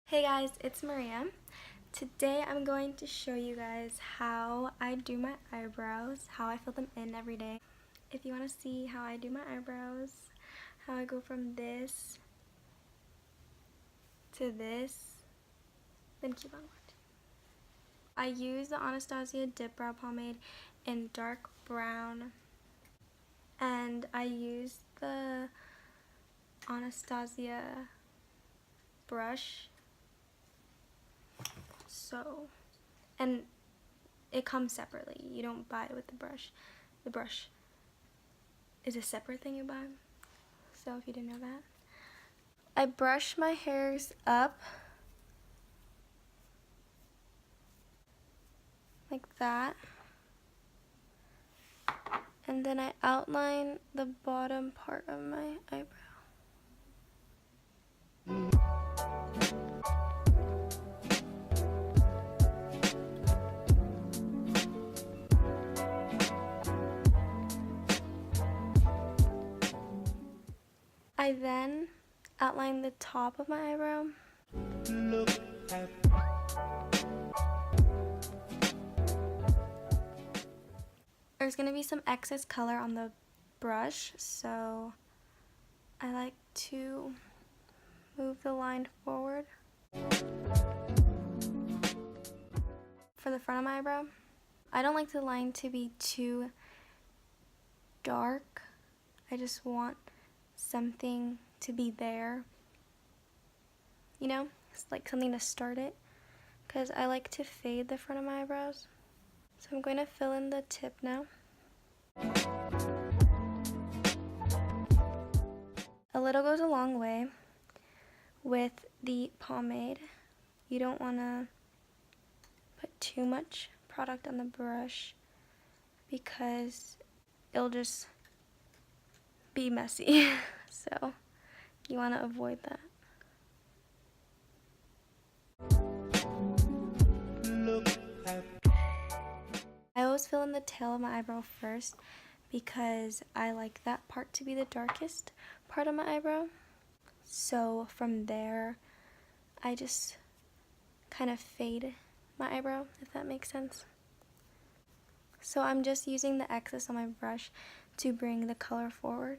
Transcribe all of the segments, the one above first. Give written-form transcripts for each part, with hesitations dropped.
Hey guys, it's Maria. Today I'm going to show you guys how I do my eyebrows, how I fill them in every day. If you want to see how I do my eyebrows, how I go from this to this, then keep on watching. I use the Anastasia Dip Brow Pomade in dark brown, and I use the Anastasia brush. And it comes separately. You don't buy it with the brush. The brush is a separate thing you buy. So if you didn't know that. I brush my hairs up like that. And then I outline the bottom part of my eyebrow. I then outline the top of my eyebrow. There's going to be some excess color on the brush, so I like to move the line forward. For the front of my eyebrow, I don't like the line to be too dark. I just want something to be there, you know, it's like something to start it, because I like to fade the front of my eyebrows. So I'm going to fill in the tip now. A little goes a long way with the pomade. You don't want to put too much product on the brush because it'll just be messy. So you want to avoid that. I always fill in the tail of my eyebrow first because I like that part to be the darkest part of my eyebrow. So from there, I just kind of fade my eyebrow, if that makes sense. So I'm just using the excess on my brush to bring the color forward.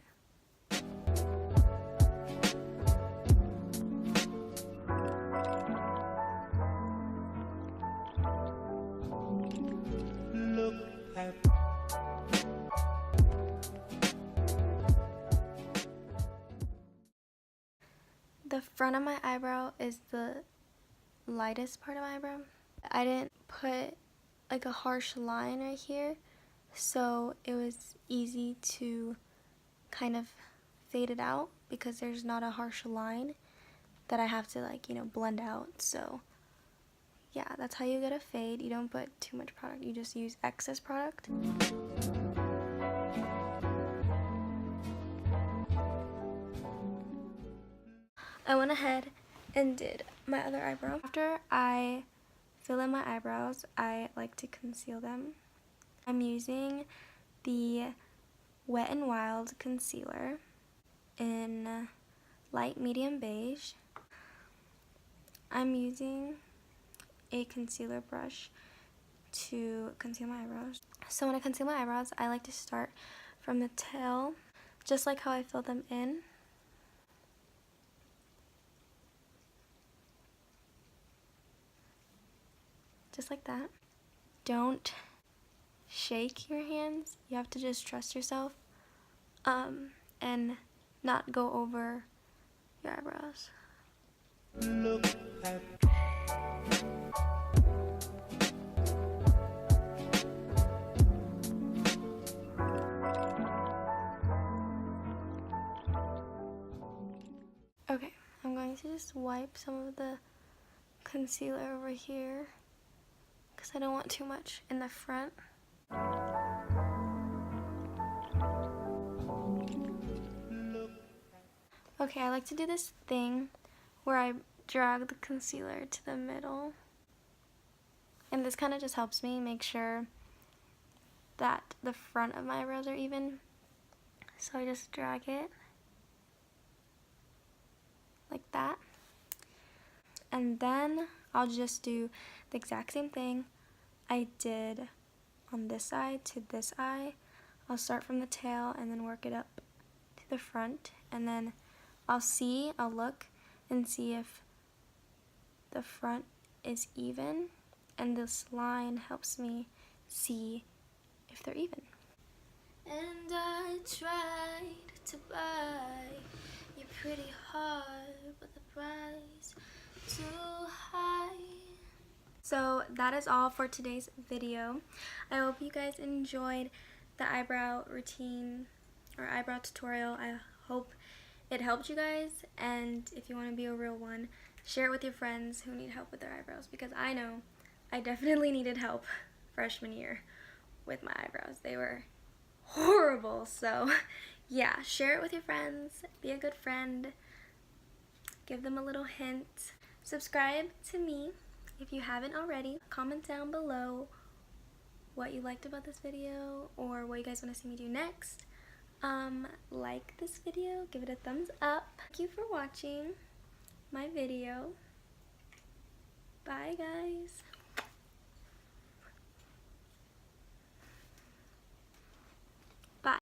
The front of my eyebrow is the lightest part of my eyebrow. I didn't put like a harsh line right here, so it was easy to kind of fade it out because there's not a harsh line that I have to blend out. So yeah, that's how you get a fade. You don't put too much product, you just use excess product. I went ahead and did my other eyebrow. After I fill in my eyebrows, I like to conceal them. I'm using the Wet n Wild concealer in light medium beige. I'm using a concealer brush to conceal my eyebrows. So when I conceal my eyebrows, I like to start from the tail, just like how I fill them in. Just like that. Don't shake your hands. You have to just trust yourself and not go over your eyebrows. Okay, I'm going to just wipe some of the concealer over here because I don't want too much in the front. Okay, I like to do this thing where I drag the concealer to the middle. And this kind of just helps me make sure that the front of my eyebrows are even. So I just drag it like that. and then I'll just do the exact same thing I did on this side to this eye. I'll start from the tail and then work it up to the front, and then I'll look and see if the front is even, and this line helps me see if they're even. And I tried to buy you pretty hard, but the price too high. So that is all for today's video. I hope you guys enjoyed the eyebrow routine or eyebrow tutorial. I hope it helped you guys, and if you want to be a real one, share it with your friends who need help with their eyebrows, because I know I definitely needed help freshman year with my eyebrows. They were horrible. So yeah, share it with your friends, be a good friend, give them a little hint. Subscribe to me if you haven't already. Comment down below what you liked about this video or what you guys want to see me do next. Like this video, give it a thumbs up. Thank you for watching my video. Bye guys.